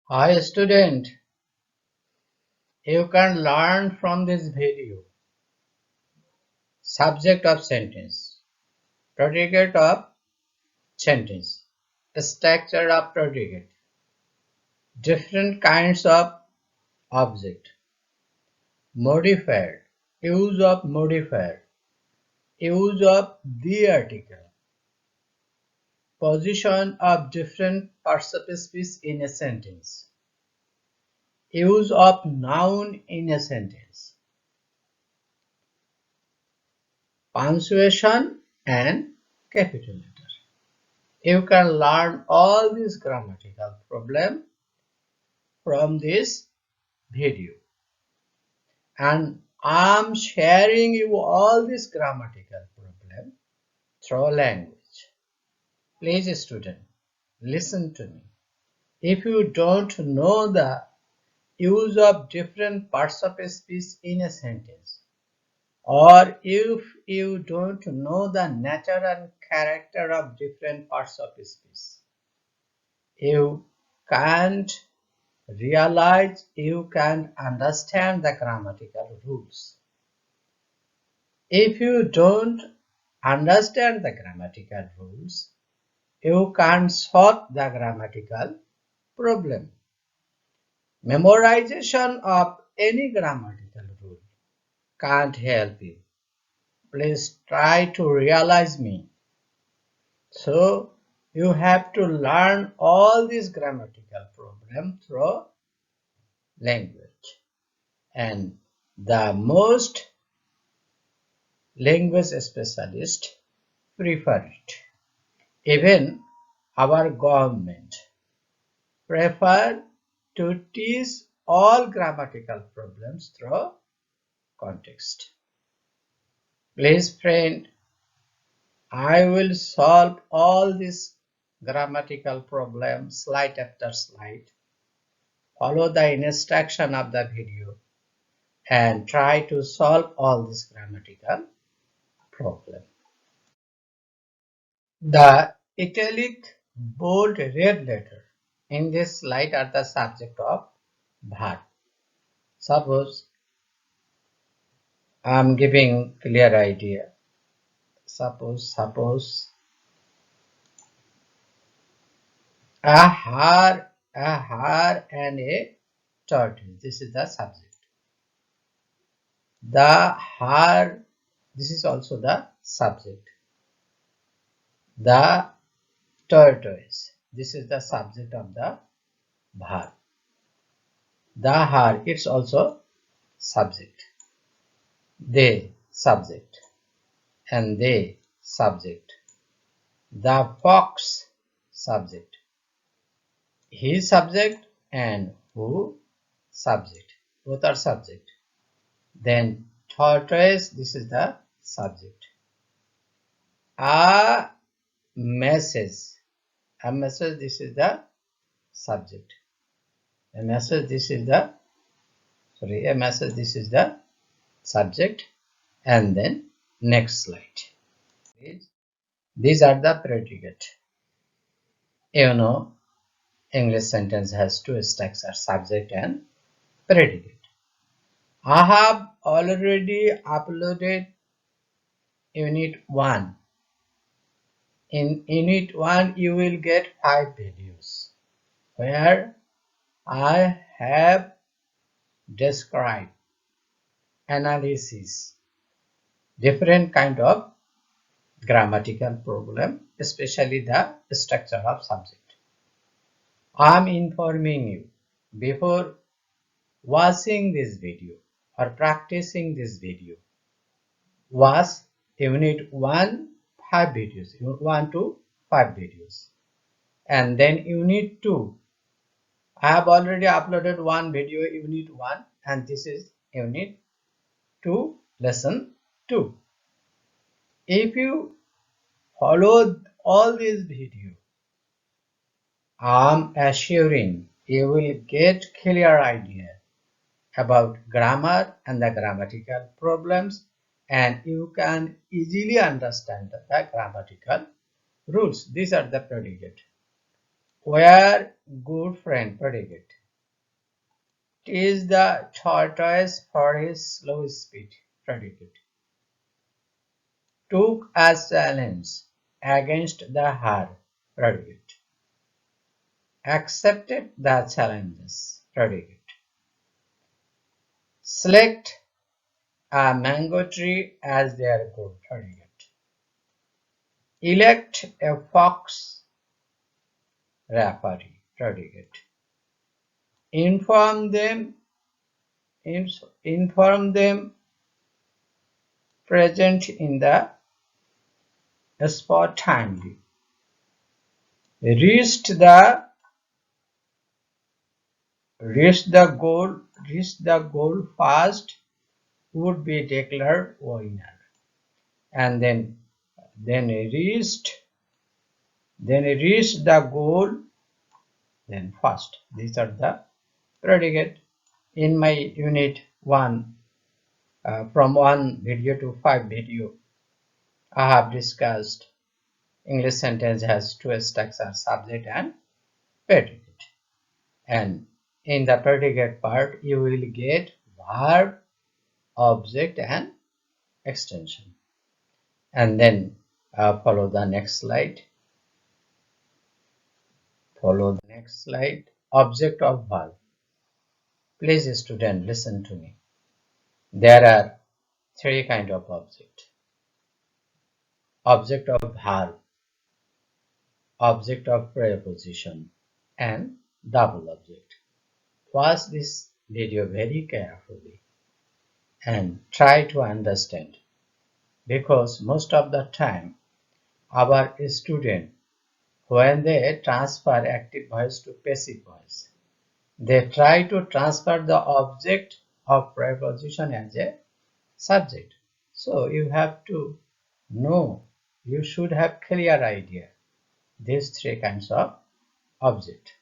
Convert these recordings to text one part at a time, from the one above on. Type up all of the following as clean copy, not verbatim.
Hi student, you can learn from this video subject of sentence, predicate of sentence, structure of predicate, different kinds of object, modifier, use of modifier, use of the article, position of different parts of speech in a sentence, use of noun in a sentence, punctuation and capital letter. You can learn all these grammatical problems from this video, and I'm sharing you all these grammatical problems through language. Please student, listen to me. If you don't know the use of different parts of a speech in a sentence, or if you don't know the nature and character of different parts of a speech, you can't realize, you can understand the grammatical rules. If you don't understand the grammatical rules, you can't solve the grammatical problem. Memorization of any grammatical rule can't help you. Please try to realize me. So you have to learn all these grammatical problems through language, and the most language specialists prefer it. Even our government prefer to teach all grammatical problems through context. Please friend, I will solve all these grammatical problems slide after slide. Follow the instruction of the video and try to solve all these grammatical problems. The italic bold red letter in this slide are the subject of verb. Suppose I am giving clear idea. Suppose a hare and a tortoise. This is the subject. The hare, this is also the subject. The tortoise, this is the subject of the verb. The hare, it's also subject. They, subject, and they, subject. The fox, subject. He, subject, and who, subject. Both are subject. Then tortoise, this is the subject. A message, this is the subject. A message, this is the subject. And then next slide. These are the predicate. You know, English sentence has two structures, subject and predicate. I have already uploaded unit 1. In unit 1 you will get 5 videos where I have described, analysis, different kind of grammatical problem, especially the structure of subject. I am informing you, before watching this video or practicing this video, watch unit 1 5 videos, unit 1 to 5 videos, and then unit 2. I have already uploaded one video, unit 1, and this is unit 2, lesson 2. If you follow all these videos, I am assuring you will get clear idea about grammar and the grammatical problems, and you can easily understand the grammatical rules. These are the predicate. Where good friend predicate. Is the tortoise for his slow speed predicate. Took as challenge against the hard predicate. Accepted the challenges predicate. Select a mango tree as their goal predicate. Elect a fox referee predicate. Inform them present in the spot timely. Reach the goal fast would be declared winner. And then reach the goal then fast. These are the predicate. In my unit 1, from 1 video to 5 video, I have discussed English sentence has two structures, subject and predicate. And in the predicate part, you will get verb, object and extension. And then follow the next slide. Object of verb. Please student, listen to me. There are three kind of object. Object of verb, object of preposition and double object. Watch this video very carefully and try to understand, because most of the time our student, when they transfer active voice to passive voice, they try to transfer the object of preposition as a subject. So you have to know, you should have clear idea these three kinds of object.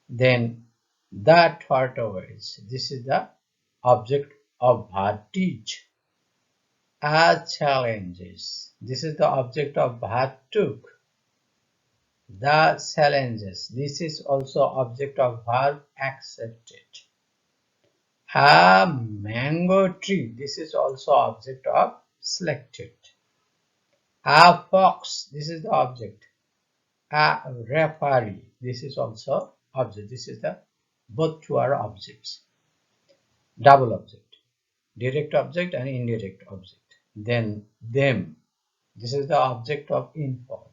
Then the tortoise, this is the object of verb teach. As challenges, this is the object of verb took. The challenges, this is also object of verb accepted. A mango tree, this is also object of selected. A fox, this is the object. A referee, this is also object. This is the both two are objects. Double object, direct object and indirect object. Then them, this is the object of inform.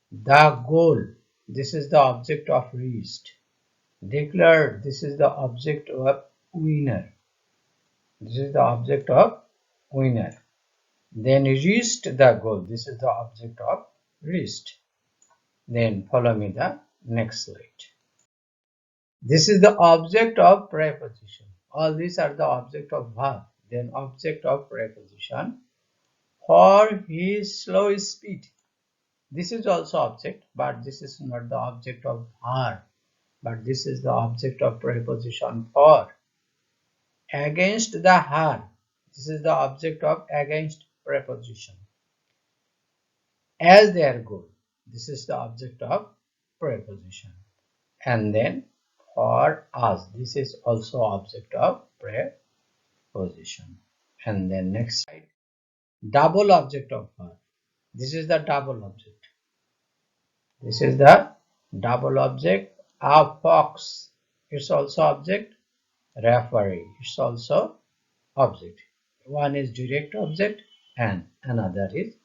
The goal, this is the object of reached. Declared, this is the object of winner. This is the object of winner. Then reached the goal, this is the object of reached. Then follow me the next slide. This is the object of preposition. All these are the object of verb. Then object of preposition. For his slow speed. This is also object, but this is not the object of verb. But this is the object of preposition for. Against the her. This is the object of against preposition. As their goal. This is the object of preposition. And then for us, this is also object of preposition. And then next slide. Double object of verb. This is the double object. This is the double object. A fox, it's also object. Referee, it's also object. One is direct object and another is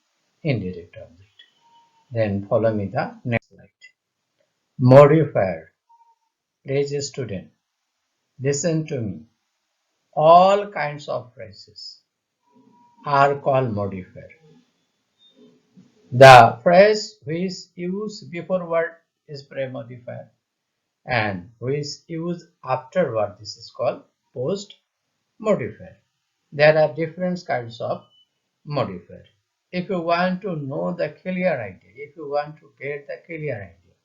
indirect object. Then follow me the next slide. Modifier. Please student, listen to me. All kinds of phrases are called modifier. The phrase which used before word is pre-modifier, and which used after word, this is called post modifier. There are different kinds of modifier. If you want to know the clear idea, if you want to get the clear idea,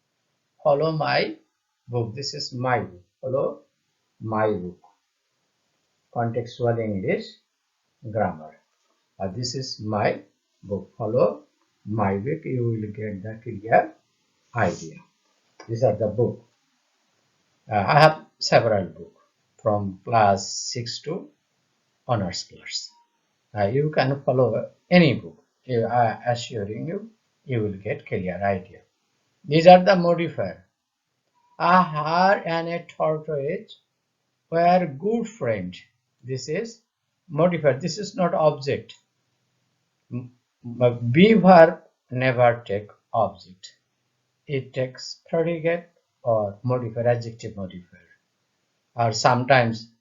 follow my book. This is my book. Follow my book. Contextual English Grammar. This is my book. Follow my book. You will get the clear idea. These are the book. I have several books from class 6 to honors class. You can follow any book. I assuring you, you will get clear idea. These are the modifier. A hare and a tortoise were good friends. This is modifier. This is not object. Beaver never take object. It takes predicate or modifier, adjective modifier. Or sometimes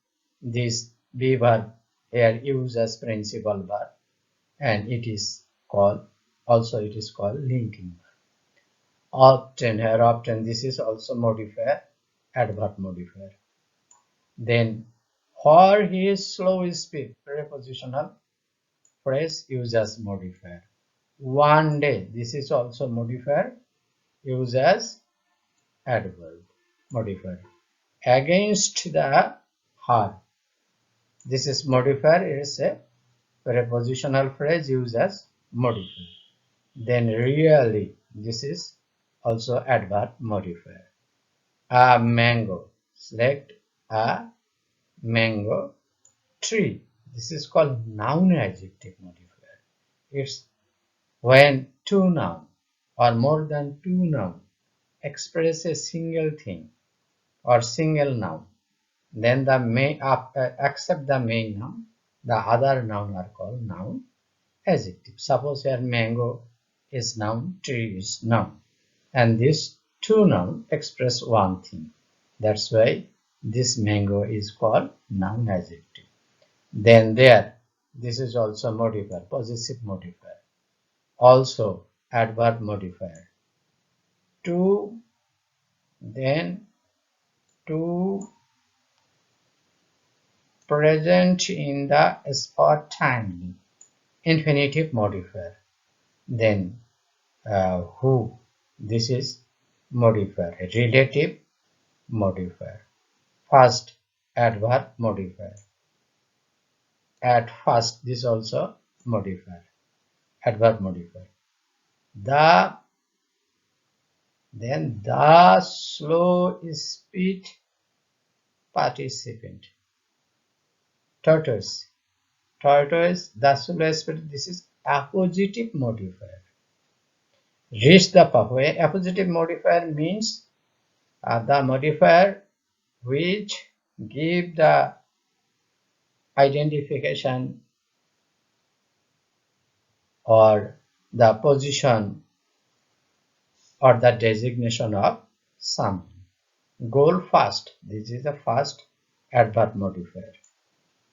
this beaver here used as principal verb, and it is called linking verb. Often here, often this is also modifier, adverb modifier. Then for his slow speed, prepositional phrase used as modifier. One day, this is also modifier used as adverb modifier. Against the heart, this is modifier. It is a prepositional phrase used as modifier. Then really, this is also adverb modifier. A mango, select a mango tree. This is called noun adjective modifier. It's when two nouns or more than two nouns express a single thing or single noun, then the main except the main noun, the other noun are called noun adjective. Suppose here mango is noun, tree is noun, and these two nouns express one thing. That's why this mango is called noun adjective. Then there, this is also modifier, possessive modifier, also adverb modifier. To, then to present in the spot timely, infinitive modifier. Then who, this is modifier, relative modifier. First, adverb modifier. At first, this also modifier, adverb modifier. The, then the slow speed participant. Tortoise, tortoise, the slow speed, this is appositive modifier. Reach the pathway. Appositive modifier means the modifier which give the identification or the position or the designation of something. Goal first, this is the first adverb modifier.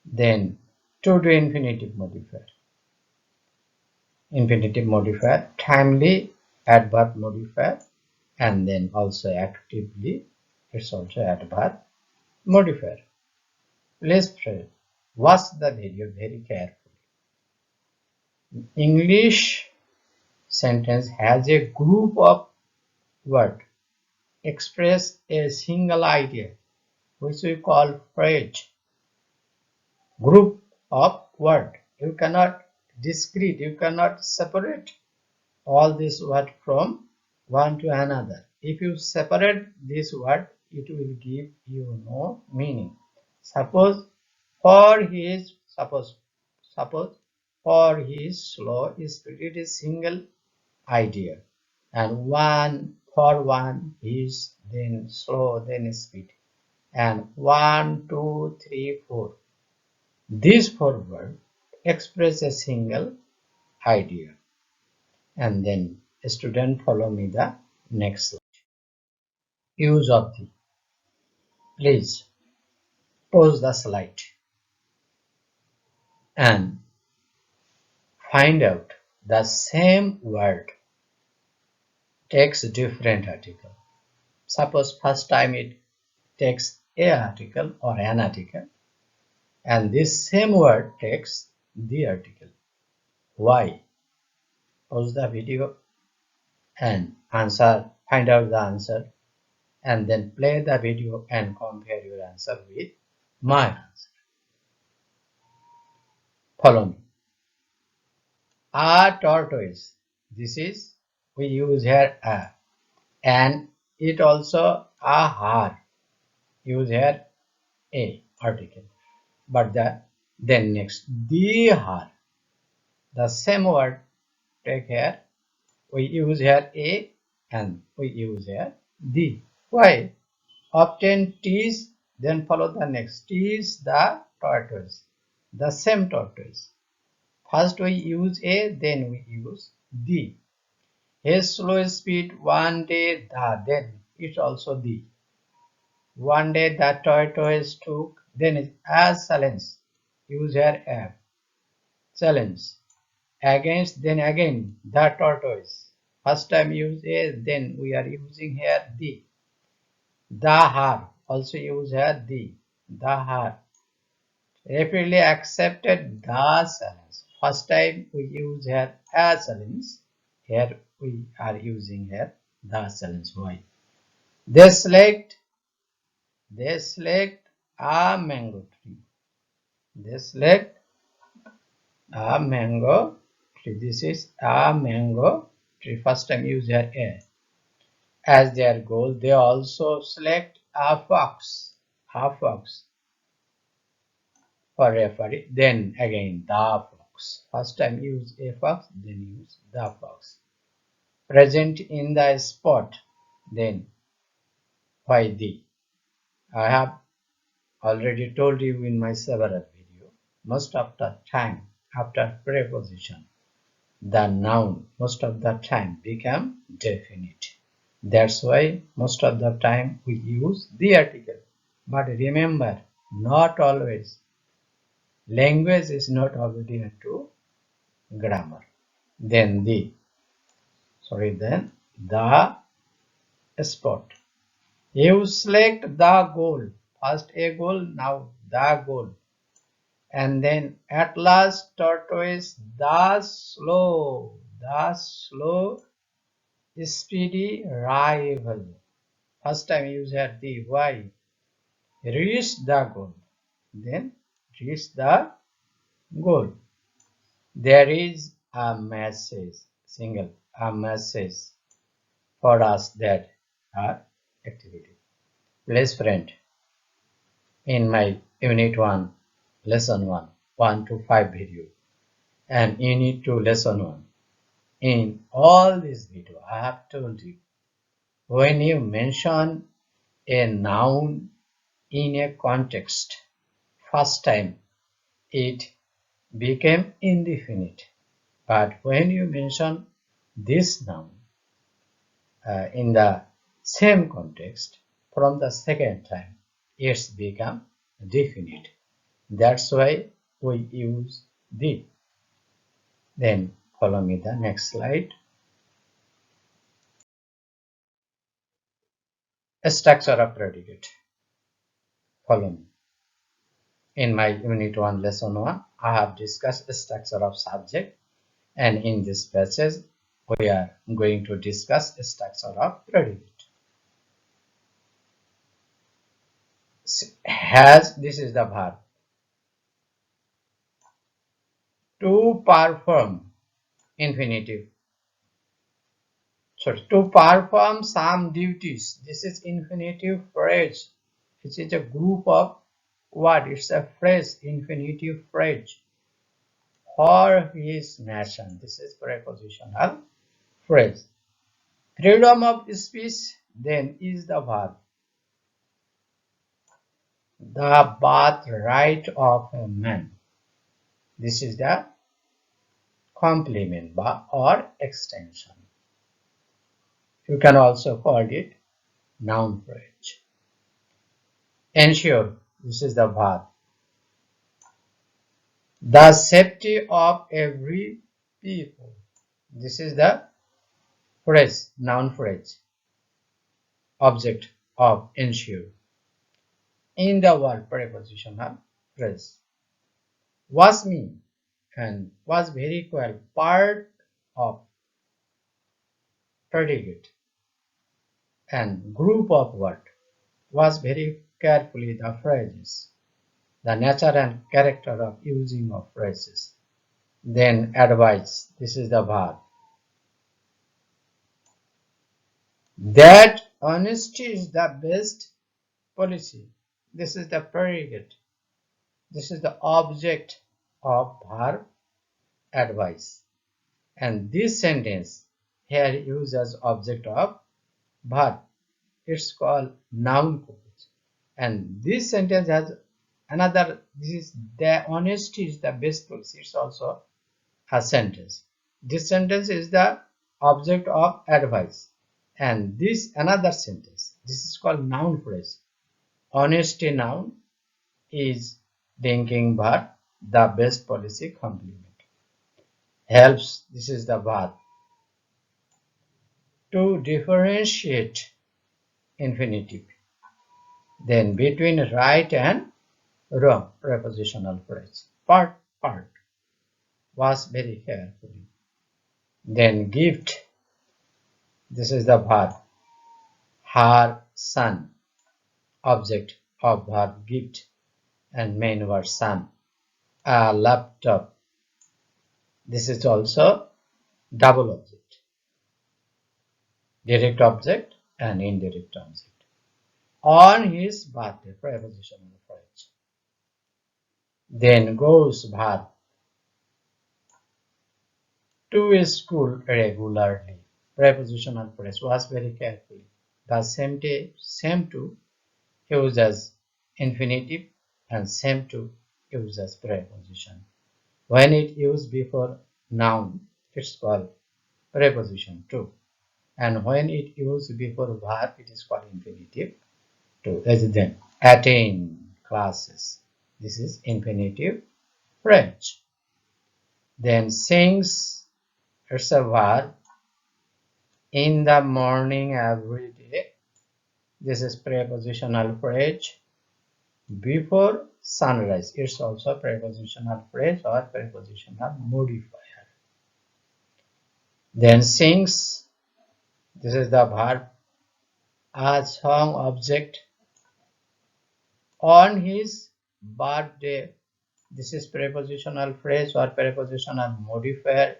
Then to do infinitive modifier. Infinitive modifier, timely adverb modifier, and then also actively, it's also adverb modifier. Please watch the video very carefully. English sentence has a group of words express a single idea, which we call phrase. Group of word. You cannot discrete, you cannot separate all this word from one to another. If you separate this word, it will give you no meaning. Suppose for his for his slow speed, it is single idea, and one for one is then slow then speed, and 1 2 3 4, these four words express a single idea. And then student follow me the next slide. Use of the, please pause the slide and find out the same word takes different article. Suppose first time it takes a article or an article, and this same word takes the article. Why? Pause the video and answer, find out the answer, and then play the video and compare your answer with my answer. Follow me. A tortoise. This is, we use here a. An it also a har. Use here a article. But then next the har. The same word take here. We use here a and we use here the. Why? Often T's, then follow the next. T is the tortoise. The same tortoise. First we use a, then we use the. His slow speed, one day then it's also the. One day the tortoise took, then it's as silence. Use here a. Challenge. Against, then again the tortoise. First time use a, then we are using here the. The har, also use here the. The har. Repeatedly accepted the silence. First time we use here a silence. Here we are using here the silence. Why? They select a mango tree. They select a mango tree. This is a mango tree. First time use here a. As their goal, they also select a fox. A fox for referee. Then again the fox. First time use a fox, then use the fox. Present in the spot, then why the. I have already told you in my several video. Most of the time after preposition, the noun most of the time become definite. That's why most of the time we use the article. But remember, not always. Language is not obedient to grammar. Then the spot. You select the goal. First a goal, now the goal. And then at last tortoise, the slow speedy rival. First time use here the why. Reach the goal. Then reach the goal. There is a message, a message for us that our activity. Please friend, in my unit 1, lesson 1, 1 to 5 video and unit 2, lesson 1. In all this video, I have told you, when you mention a noun in a context, first time it became indefinite. But when you mention this noun in the same context, from the second time, it's become definite. That's why we use the. Then follow me the next slide. A structure of predicate. Follow me. In my unit 1, lesson 1, I have discussed the structure of subject, and in this passage we are going to discuss the structure of predicate. Has, this is the verb. To perform, infinitive. So to perform some duties. This is infinitive phrase. This is a group of word. It's a phrase, infinitive phrase. For his nation. This is prepositional phrase. Freedom of speech, then is the verb. The birthright of a man. This is the complement or extension. You can also call it noun phrase. Ensure, this is the verb. The safety of every people. This is the phrase, noun phrase. Object of ensure. In the word prepositional phrase. Was me and was very well part of predicate and group of word. Was very carefully the phrases. The nature and character of using of phrases. Then advice, this is the verb. That Honesty is the best policy. This is the predicate. This is the object of verb advice. And this sentence here used as object of verb. It's called noun clause. And this sentence has another, this is the honesty is the best policy. It's also a sentence. This sentence is the object of advice. And this another sentence. This is called noun phrase. Honesty noun is linking verb, the best policy complement. Helps, this is the verb. To differentiate infinitive. Then between right and wrong prepositional phrase. Part. Was very carefully. Then gift. This is the verb. Her son. Object of verb gift and main word son. A laptop. This is also double object. Direct object and indirect object. On his birthday, prepositional phrase. Then goes verb. To school regularly. Prepositional phrase. Was very carefully. The same to used as infinitive and same to used as preposition. When it used before noun, it's called preposition to. And when it used before verb, it is called infinitive to. As then, attend classes. This is infinitive phrase. Then sings, it's a verb. In the morning every day. This is prepositional phrase. Before sunrise, it's also prepositional phrase or prepositional modifier. Then sings, this is the verb. A song object. On his birthday, this is prepositional phrase or prepositional modifier.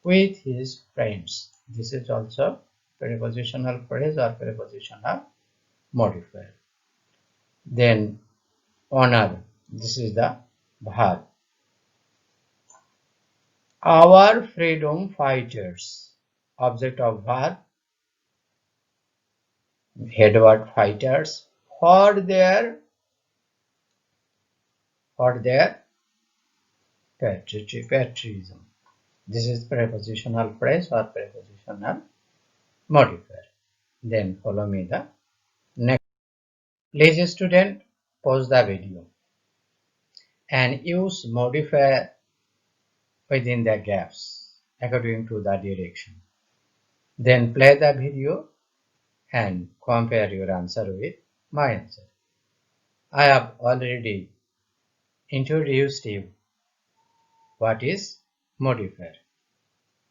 With his friends, this is also prepositional phrase or prepositional modifier. Then honor, this is the verb. Our freedom fighters, object of verb, head word fighters, for their patriotism. This is prepositional phrase or prepositional modifier. Then follow me the next. Please student, pause the video and use modifier within the gaps according to the direction. Then play the video and compare your answer with my answer. I have already introduced you what is modifier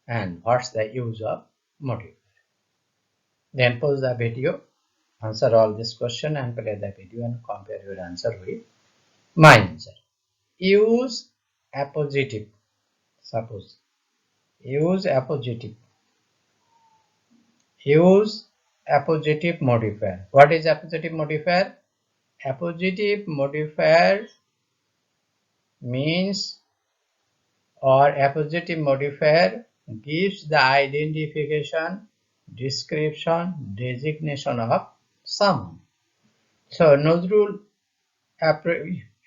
and what's the use of modifier. Then pause the video, answer all this question and play the video and compare your answer with my answer. Use appositive. Suppose use appositive. Use appositive modifier. What is appositive modifier? Appositive modifier means or appositive modifier gives the identification, description, designation of someone. So Nazrul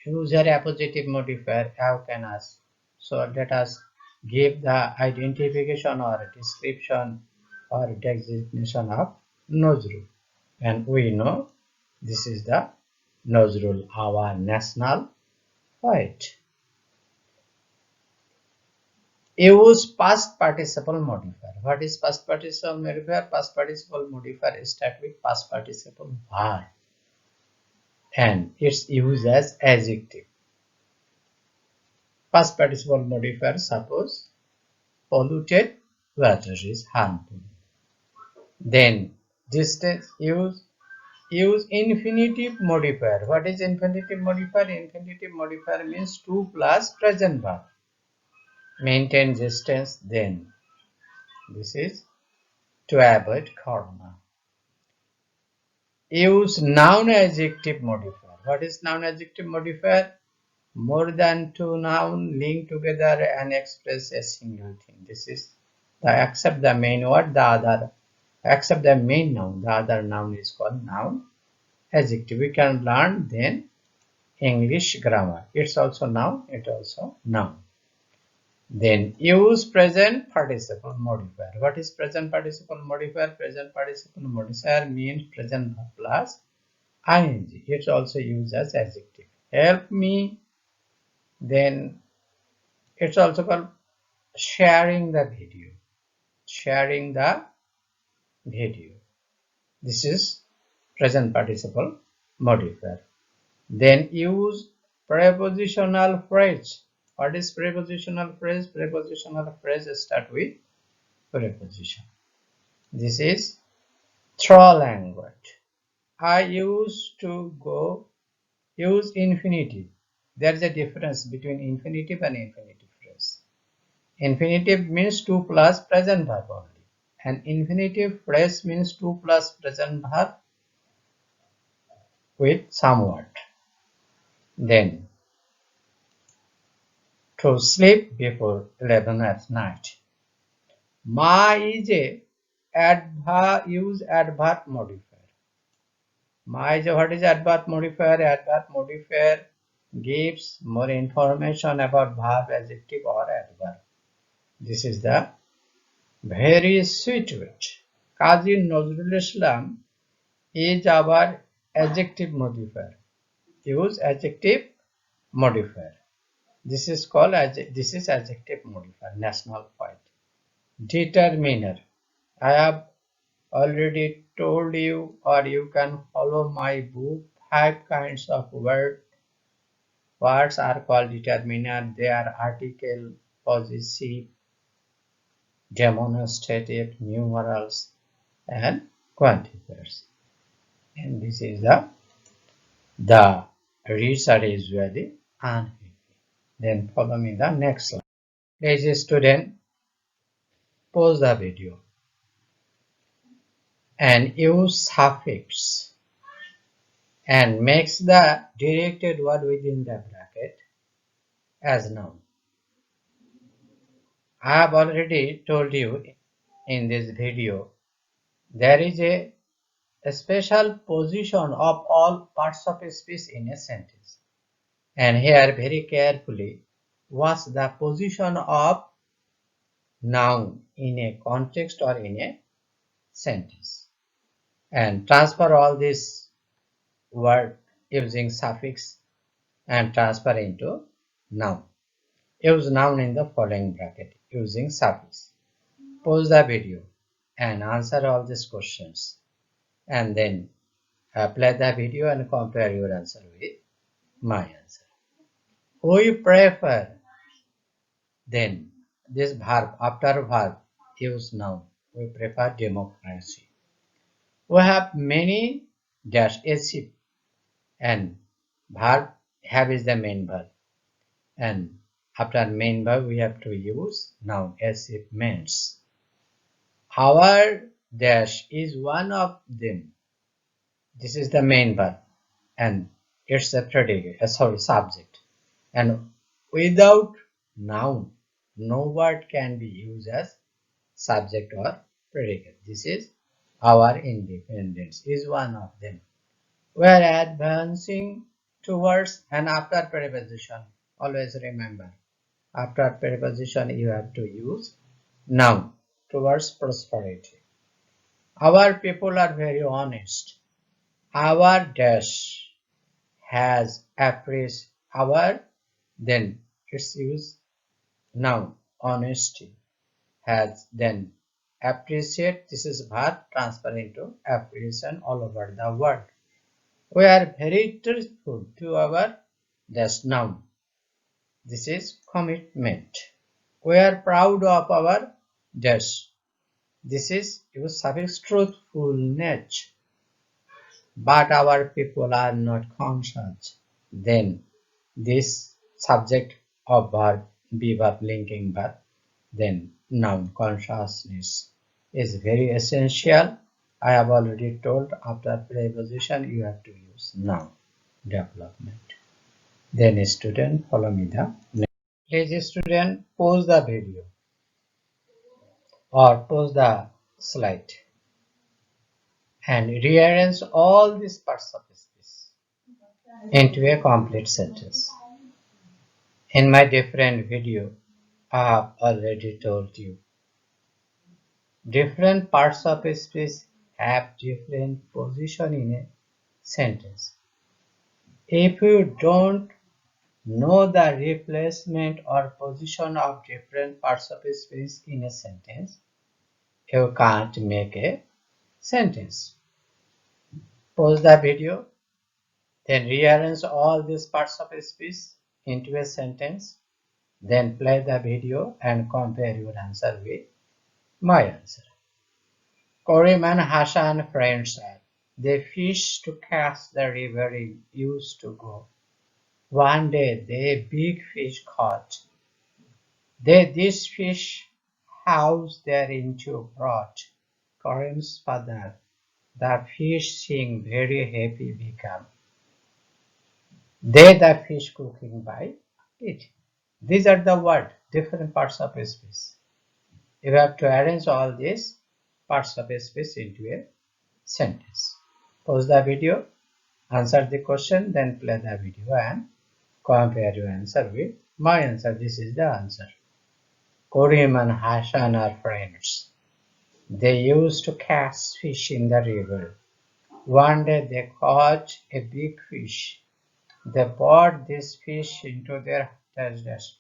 user appositive modifier, how can us? So let us give the identification or description or designation of Nazrul. And we know this is the Nazrul, our national poet. Use past participle modifier. What is past participle modifier? Past participle modifier starts with past participle verb and it's used as adjective. Past participle modifier, suppose polluted water is harmful. Then distance, use infinitive modifier. What is infinitive modifier? Infinitive modifier means to plus present verb. Maintain distance, then this is to avoid corona. Use noun adjective modifier. What is noun adjective modifier? More than two nouns linked together and express a single thing. This is the except the main word, the other except the main noun, the other noun is called noun adjective. We can learn then English grammar. It's also noun, it also noun. Then use present participle modifier. What is present participle modifier? Present participle modifier means present verb plus ing. It's also used as adjective. Help me. Then it's also called sharing the video. Sharing the video. This is present participle modifier. Then use prepositional phrase. What is prepositional phrase? Prepositional phrase start with preposition. This is through language. I used to go. Use infinitive. There is a difference between infinitive and infinitive phrase. Infinitive means to plus present verb only, and infinitive phrase means to plus present verb with some word. Then to sleep before 11 at night. Ma is a use adverb modifier. Ma is a, what is adverb modifier? Adverb modifier gives more information about verb, adjective or adverb. This is the very sweet word. Kazi Nazrul Islam is our adjective modifier. Use adjective modifier. This is called adjective modifier. National point. Determiner. I have already told you, or you can follow my book. 5 kinds of words are called determiner. They are article, possessive, demonstrative, numerals, and quantifiers. And this is the reads are usually unheavy. Then follow me the next slide. Please, student, pause the video and use suffix and makes the directed word within the bracket as noun. I have already told you in this video there is a special position of all parts of a speech in a sentence, and here very carefully watch the position of noun in a context or in a sentence, and transfer all this word using suffix and transfer into noun. Use noun in the following bracket using suffix. Pause the video and answer all these questions, and then play the video and compare your answer with my answer. We prefer, then this verb, after verb use noun. We prefer democracy. We have many dash SC, and verb have is the main verb, and after main verb we have to use noun as if means. Our dash is one of them. This is the main verb and it's a predicate, subject, and without noun no word can be used as subject or predicate. This is our independence is one of them. We are advancing towards, and after preposition, always remember, after preposition you have to use noun, towards prosperity. Our people are very honest. Our dash has appraised our, then it's use noun, honesty, has, then appreciate, this is verb, transfer into appreciation all over the world. We are very truthful to our dash noun. This is commitment. We are proud of our dash. This is use suffix truthfulness. But our people are not conscious. Then this subject of verb, be verb, linking verb, then noun consciousness is very essential. I have already told after preposition you have to use noun development. Then student, follow me the next. Please student, pause the video or pause the slide and rearrange all these parts of speech into a complete sentence. In my different video, I have already told you different parts of a speech have different position in a sentence. If you don't know the replacement or position of different parts of a speech in a sentence, you can't make a sentence. Pause the video, then rearrange all these parts of a speech into a sentence, then play the video and compare your answer with my answer. Karim and Hassan friends said, they fished to catch the river used to go. One day they big fish caught. This fish house there into brought. Karim's father, the fish seeing very happy become. They the fish cooking by it. These are the word, different parts of a speech. You have to arrange all these parts of a speech into a sentence. Pause the video, answer the question, then play the video and compare your answer with my answer. This is the answer. Karim and Hassan are friends. They used to catch fish in the river. One day they caught a big fish. They brought this fish into their dish.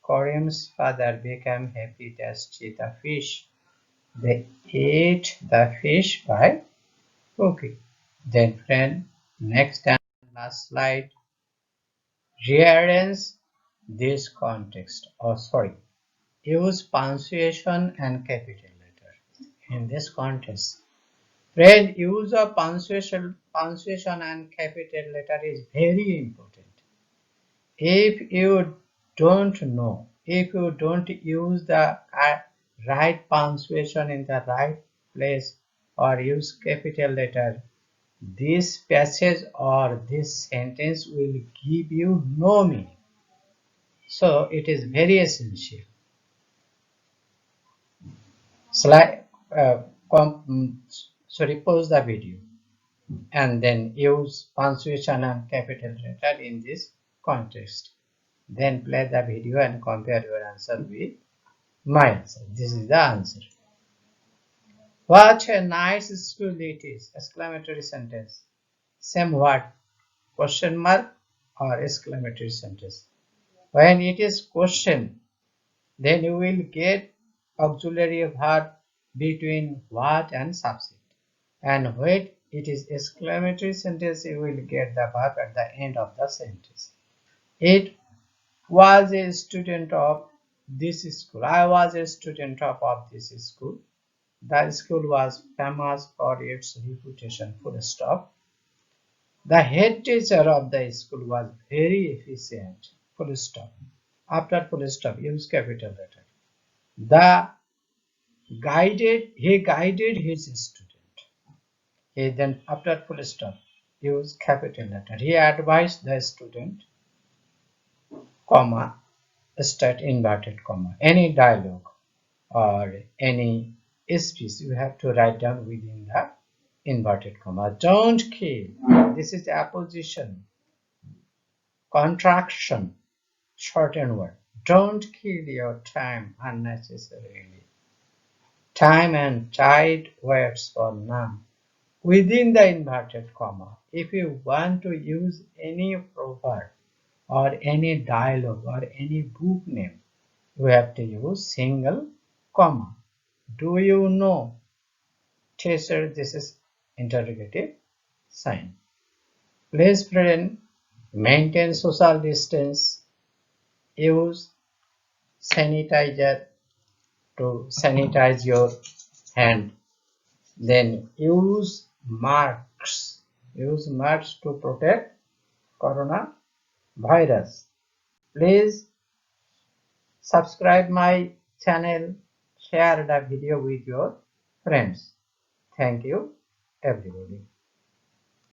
Karim's father became happy to see the fish. They ate the fish by cooking. Then friend, next and last slide, rearrange this context. Use punctuation and capital letter. In this context, friend, use of punctuation and capital letter is very important. If you don't know, if you don't use the right punctuation in the right place or use capital letter, this passage or this sentence will give you no meaning. So it is very essential. Pause the video and then use punctuation and capital letter in this context. Then play the video and compare your answer with my answer. This is the answer. What a nice school it is! Exclamatory sentence. Same word, question mark or exclamatory sentence. When it is question, then you will get auxiliary verb between what and subject. And when it is exclamatory sentence, you will get the verb at the end of the sentence. It was a student of this school. I was a student of this school. The school was famous for its reputation, full stop. The head teacher of the school was very efficient, full stop. After full stop, use capital letter. He guided his student. He then after full stop, use capital letter. He advised the student, comma, start inverted comma. Any dialogue or any speech you have to write down within the inverted comma. Don't kill. This is apposition, contraction, shorten word. Don't kill your time unnecessarily. Time and tide words for noun within the inverted comma. If you want to use any proverb or any dialogue or any book name, you have to use single comma. Do you know? Teacher, this is interrogative sign. Please friend, maintain social distance. Use sanitizer to sanitize your hand. Then use marks. Use marks to protect coronavirus. Please subscribe my channel. Share the video with your friends. Thank you. everybody.